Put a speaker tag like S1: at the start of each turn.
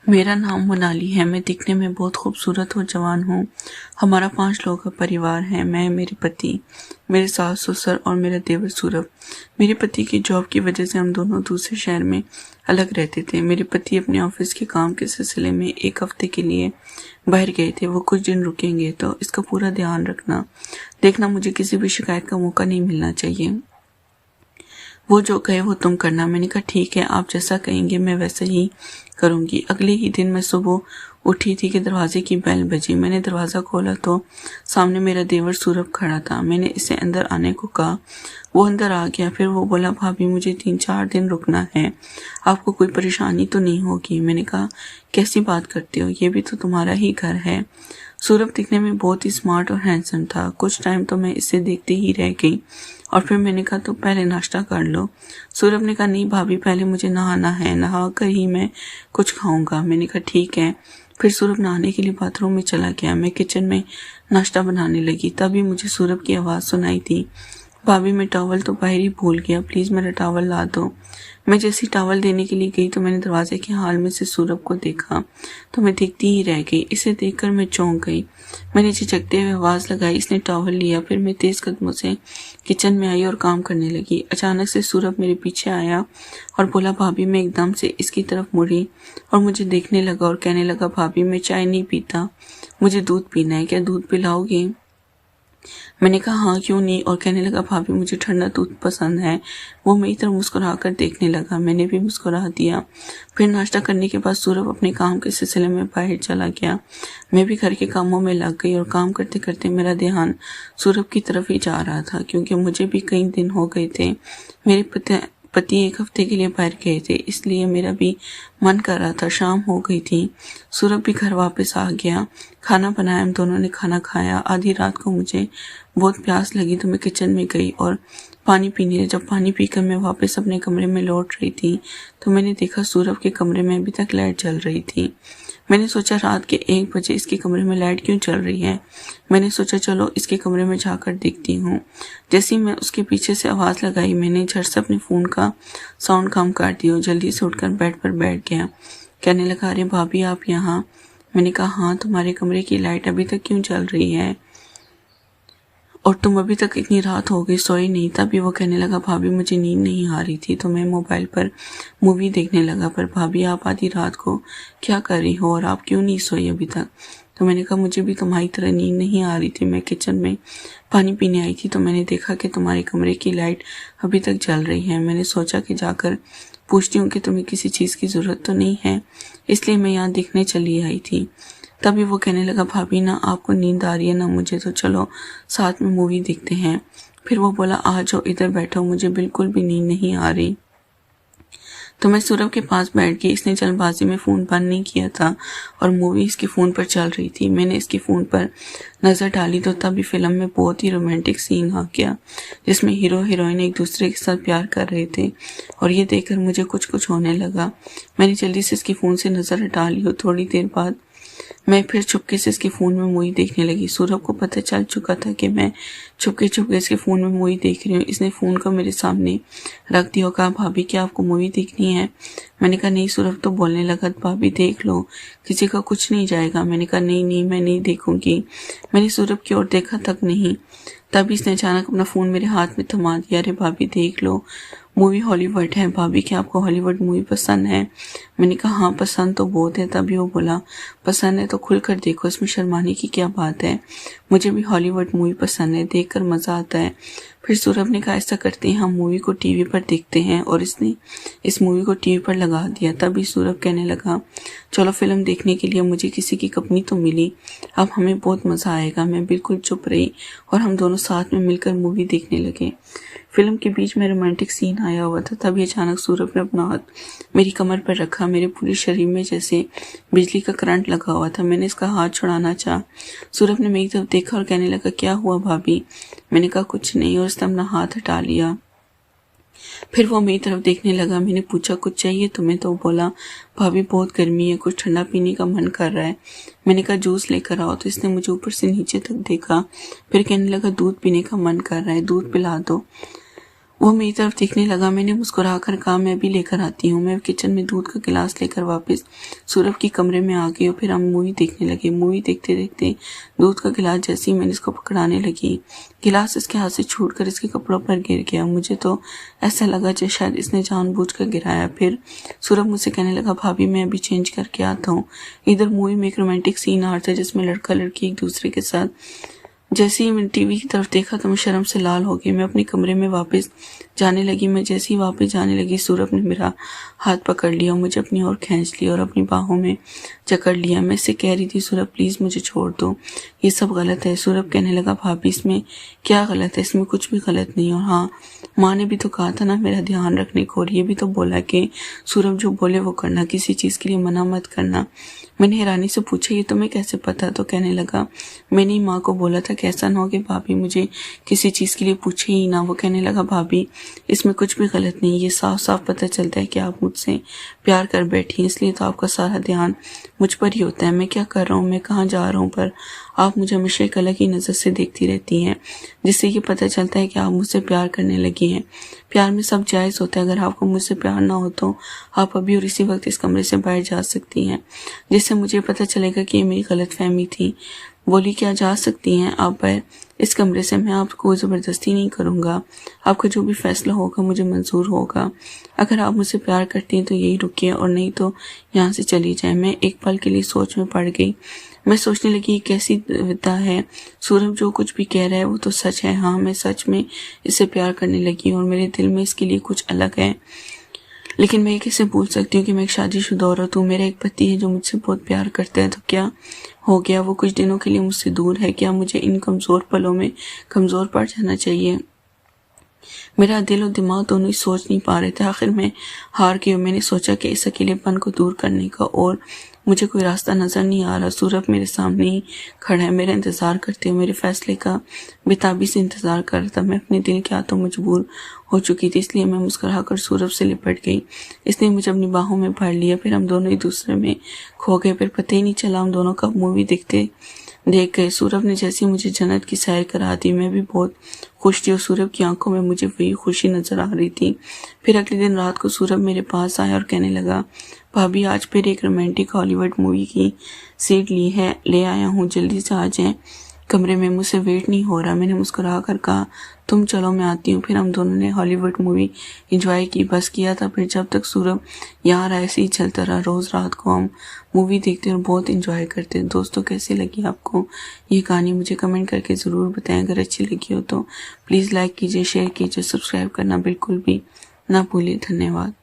S1: मेरा नाम मोनाली है। मैं दिखने में बहुत खूबसूरत और जवान हूँ। हमारा 5 लोगों का परिवार है। मैं, मेरे पति, मेरे सास ससुर और मेरा देवर सूरभ। मेरे पति की जॉब की वजह से हम दोनों दूसरे शहर में अलग रहते थे। मेरे पति अपने ऑफिस के काम के सिलसिले में 1 हफ्ते के लिए बाहर गए थे। वो कुछ दिन रुकेंगे, तो इसका पूरा ध्यान रखना। देखना, मुझे किसी भी शिकायत का मौका नहीं मिलना चाहिए। वो जो कहे वो तुम करना। मैंने कहा ठीक है, आप जैसा कहेंगे मैं वैसा ही करूंगी। अगले ही दिन मैं सुबह उठी थी कि दरवाजे की बेल बजी। मैंने दरवाज़ा खोला तो सामने मेरा देवर सूरभ खड़ा था। मैंने इसे अंदर आने को कहा। वो अंदर आ गया। फिर वो बोला, भाभी मुझे 3-4 दिन रुकना है, आपको कोई परेशानी तो नहीं होगी? मैंने कहा, कैसी बात करते हो, ये भी तो तुम्हारा ही घर है। सूरभ दिखने में बहुत ही स्मार्ट और हैंडसम था। कुछ टाइम तो मैं इसे देखते ही रह गई और फिर मैंने कहा, तो पहले नाश्ता कर लो। सूरभ ने कहा, नहीं भाभी, पहले मुझे नहाना है, नहा कर ही मैं कुछ खाऊंगा। मैंने कहा ठीक है। फिर सूरभ नहाने के लिए बाथरूम में चला गया। मैं किचन में नाश्ता बनाने लगी। तभी मुझे सूरभ की आवाज़ सुनाई थी, भाभी मैं टॉवल तो बाहर ही भूल गया, प्लीज़ मेरा टॉवल ला दो। मैं जैसी टॉवल देने के लिए गई तो मैंने दरवाजे के हाल में से सूरभ को देखा, तो मैं देखती ही रह गई। इसे देखकर मैं चौंक गई। मैंने झिझकते हुए आवाज़ लगाई। इसने टॉवल लिया। फिर मैं तेज़ कदमों से किचन में आई और काम करने लगी। अचानक से सूरभ मेरे पीछे आया और बोला, भाभी। मैं एकदम से इसकी तरफ मुड़ी और मुझे देखने लगा और कहने लगा, भाभी मैं चाय नहीं पीता, मुझे दूध पीना है, क्या दूध पिलाओगे? मैंने कहा हाँ, क्यों नहीं। और कहने लगा, भाभी मुझे ठंडा दूध पसंद है। वो मेरी तरफ मुस्कुरा कर देखने लगा। मैंने भी मुस्कुरा दिया। फिर नाश्ता करने के बाद सूरभ अपने काम के सिलसिले में बाहर चला गया। मैं भी घर के कामों में लग गई और काम करते करते मेरा ध्यान सूरभ की तरफ ही जा रहा था, क्योंकि मुझे भी कई दिन हो गए थे। मेरे पति 1 हफ्ते के लिए बाहर गए थे, इसलिए मेरा भी मन कर रहा था। शाम हो गई थी। सूरभ भी घर वापस आ गया। खाना बनाया, हम दोनों ने खाना खाया। आधी रात को मुझे बहुत प्यास लगी तो मैं किचन में गई और पानी पीने। जब पानी पीकर मैं वापस अपने कमरे में लौट रही थी तो मैंने देखा सूरभ के कमरे में अभी तक लाइट जल रही थी। मैंने सोचा रात के 1 बजे इसके कमरे में लाइट क्यों चल रही है। मैंने सोचा चलो इसके कमरे में जाकर देखती हूँ। जैसे ही मैं उसके पीछे से आवाज़ लगाई, मैंने झट से अपने फ़ोन का साउंड कम कर दिया। जल्दी से उठकर बेड पर बैठ गया। कहने लगा, अरे भाभी आप यहाँ? मैंने कहा हाँ, तुम्हारे कमरे की लाइट अभी तक क्यों चल रही है और तुम अभी तक इतनी रात हो गई सोई नहीं? तभी वो कहने लगा, भाभी मुझे नींद नहीं आ रही थी तो मैं मोबाइल पर मूवी देखने लगा। पर भाभी आप आधी रात को क्या कर रही हो और आप क्यों नहीं सोई अभी तक? तो मैंने कहा, मुझे भी तुम्हारी तरह नींद नहीं आ रही थी। मैं किचन में पानी पीने आई थी तो मैंने देखा कि तुम्हारे कमरे की लाइट अभी तक जल रही है। मैंने सोचा कि जाकर पूछती हूँ कि तुम्हें किसी चीज़ की ज़रूरत तो नहीं है, इसलिए मैं यहाँ देखने चली आई थी। तभी वो कहने लगा, भाभी ना आपको नींद आ रही है ना मुझे, तो चलो साथ में मूवी देखते हैं। फिर वो बोला, आ जाओ इधर बैठो, मुझे बिल्कुल भी नींद नहीं आ रही। तो मैं सूरभ के पास बैठ गई। इसने जल्दबाजी में फ़ोन बंद नहीं किया था और मूवी इसके फ़ोन पर चल रही थी। मैंने इसके फ़ोन पर नज़र डाली तो तभी फिल्म में बहुत ही रोमांटिक सीन आ गया, जिसमें हीरो हीरोइन एक दूसरे के साथ प्यार कर रहे थे और ये देखकर मुझे कुछ कुछ होने लगा। मैंने जल्दी से इसके फ़ोन से नज़र हटा ली और थोड़ी देर बाद मैं फिर चुपके से इसके फ़ोन में मूवी देखने लगी। सूरभ को पता चल चुका था कि मैं चुपके चुपके इसके फ़ोन में मूवी देख रही हूँ। इसने फ़ोन को मेरे सामने रख दिया और कहा, भाभी क्या आपको मूवी देखनी है? मैंने कहा नहीं। सूरभ तो बोलने लगा, भाभी देख लो, किसी का कुछ नहीं जाएगा। मैंने कहा नहीं नहीं, मैं नहीं देखूंगी। मैंने सूरभ की ओर देखा तक नहीं, तभी इसने अचानक अपना फ़ोन मेरे हाथ में थमा दिया। अरे भाभी देख लो, मूवी हॉलीवुड है। भाभी क्या आपको हॉलीवुड मूवी पसंद है? मैंने कहा हाँ पसंद तो बहुत है। तभी वो बोला, पसंद है तो खुलकर देखो, इसमें शर्माने की क्या बात है, मुझे भी हॉलीवुड मूवी पसंद है, देखकर मज़ा आता है। फिर सूरभ ने कहा, ऐसा करते हैं हम मूवी को टीवी पर देखते हैं, और इसने इस मूवी को टीवी पर लगा दिया। तभी सूरभ कहने लगा, चलो फिल्म देखने के लिए मुझे किसी की कंपनी तो मिली, अब हमें बहुत मज़ा आएगा। मैं बिल्कुल चुप रही और हम दोनों साथ में मिलकर मूवी देखने लगे। फिल्म के बीच में रोमांटिक सीन आया हुआ था। तभी अचानक सूरभ ने अपना हाथ मेरी कमर पर रखा। मेरे पूरे शरीर में जैसे बिजली का करंट लगा हुआ था। मैंने इसका हाथ छुड़ाना चाहा। सूरभ ने मेरी तरफ देखा और कहने लगा, क्या हुआ भाभी? मैंने कहा कुछ नहीं, और उसने अपना हाथ हटा लिया। फिर वो मेरी तरफ देखने लगा। मैंने पूछा, कुछ चाहिए तुम्हें? तो बोला, भाभी बहुत गर्मी है, कुछ ठंडा पीने का मन कर रहा है। मैंने कहा जूस लेकर आओ। तो इसने मुझे ऊपर से नीचे तक देखा, फिर कहने लगा, दूध पीने का मन कर रहा है, दूध पिला दो। वो मेरी तरफ देखने लगा। मैंने मुस्कुराकर कहा, मैं भी लेकर आती हूँ। मैं किचन में दूध का गिलास लेकर वापस सूरभ के कमरे में आ गई और फिर हम मूवी देखने लगे। मूवी देखते देखते दूध का गिलास जैसे ही मैंने इसको पकड़ाने लगी, गिलास इसके हाथ से छूटकर इसके कपड़ों पर गिर गया। मुझे तो ऐसा लगा जैसे शायद इसने जानबूझकर गिराया। फिर सूरभ मुझसे कहने लगा, भाभी मैं अभी चेंज करके आता हूँ। इधर मूवी में एक रोमांटिक सीन आ रहा था जिसमें लड़का लड़की एक दूसरे के साथ। जैसे ही मैंने टीवी की तरफ देखा तो मैं शर्म से लाल हो गई। मैं अपने कमरे में वापस जाने लगी। मैं जैसे ही वापस जाने लगी, सूरभ ने मेरा हाथ पकड़ लिया और मुझे अपनी ओर खींच लिया और अपनी बाहों में जकड़ लिया। मैं इससे कह रही थी, सूरभ प्लीज़ मुझे छोड़ दो, ये सब गलत है। सूरभ कहने लगा, भाभी इसमें क्या गलत है? इसमें कुछ भी गलत नहीं। और हाँ, माँ ने भी तो कहा था ना मेरा ध्यान रखने को, और ये भी तो बोला कि सूरभ जो बोले वो करना, किसी चीज़ के लिए मना मत करना। मैंने हैरानी से पूछा, ये तुम्हें कैसे पता? तो कहने लगा, मैंने ही माँ को बोला था कि ऐसा ना हो कि भाभी मुझे किसी चीज़ के लिए पूछे ही ना। वो कहने लगा, भाभी इसमें कुछ भी गलत नहीं, ये साफ साफ पता चलता है कि आप मुझसे प्यार कर बैठी हैं, इसलिए तो आपका सारा ध्यान मुझ पर ही होता है। मैं क्या कर रहा हूँ, मैं कहाँ जा रहा हूँ, पर आप मुझे हमेशा एक अलग ही नज़र से देखती रहती हैं, जिससे ये पता चलता है कि आप मुझसे प्यार करने लगी हैं। प्यार में सब जायज़ होता है। अगर आपको मुझसे प्यार ना हो तो आप अभी और इसी वक्त इस कमरे से बाहर जा सकती हैं, जिससे मुझे पता चलेगा कि ये मेरी गलतफहमी थी। बोली, क्या जा सकती हैं आप बाहर इस कमरे से? मैं आपको ज़बरदस्ती नहीं करूँगा, आपका जो भी फैसला होगा मुझे मंजूर होगा। अगर आप मुझसे प्यार करती हैं तो यही रुकिए, और नहीं तो यहाँ से चली जाए। मैं एक पल के लिए सोच में पड़ गई। मैं सोचने लगी, ये कैसी विधा है, सूरभ जो कुछ भी कह रहा है वो तो सच है। हाँ, मैं सच में इससे प्यार करने लगी और मेरे दिल में इसके लिए कुछ अलग है। लेकिन मैं कैसे भूल सकती हूँ कि मैं एक शादीशुदा औरत हूँ। मेरा एक पति है जो मुझसे बहुत प्यार करता है। तो क्या हो गया, वो कुछ दिनों के लिए मुझसे दूर है? क्या मुझे इन कमज़ोर पलों में कमज़ोर पड़ जाना चाहिए? मेरा दिल और दिमाग दोनों ही सोच नहीं पा रहे थे। आखिर मैं हार गई और मैंने सोचा कि इस अकेलेपन को दूर करने का और मुझे कोई रास्ता नज़र नहीं आ रहा। सूरभ मेरे सामने ही खड़ा है, मेरा इंतज़ार करते हुए, मेरे फैसले का बेताबी से इंतज़ार कर रहा था। मैं अपने दिल के हाथों मजबूर हो चुकी थी, इसलिए मैं मुस्कुराकर सूरभ से लिपट गई। इसने मुझे अपनी बाहों में भर लिया। फिर हम दोनों एक दूसरे में खो गए। फिर पता ही नहीं चला हम दोनों कब मूवी देख गए। सूरभ ने जैसे मुझे जन्नत की सैर करा दी। मैं भी बहुत खुश थी और सूरभ की आंखों में मुझे वही खुशी नजर आ रही थी। फिर अगले दिन रात को सूरभ मेरे पास आया और कहने लगा, भाभी आज फिर एक रोमांटिक हॉलीवुड मूवी की सीट ली है, ले आया हूँ, जल्दी से आ जाएं कमरे में, मुझसे वेट नहीं हो रहा। मैंने मुस्कुरा कर कहा, तुम चलो मैं आती हूँ। फिर हम दोनों ने हॉलीवुड मूवी एंजॉय की, बस किया था। फिर जब तक सूरभ यहाँ रहा ऐसे ही चलता रहा। रोज़ रात को हम मूवी देखते और बहुत एंजॉय करते। दोस्तों, कैसे लगी आपको ये कहानी? मुझे कमेंट करके ज़रूर बताएं। अगर अच्छी लगी हो तो प्लीज़ लाइक कीजिए, शेयर कीजिए, सब्सक्राइब करना बिल्कुल भी ना भूलिए। धन्यवाद।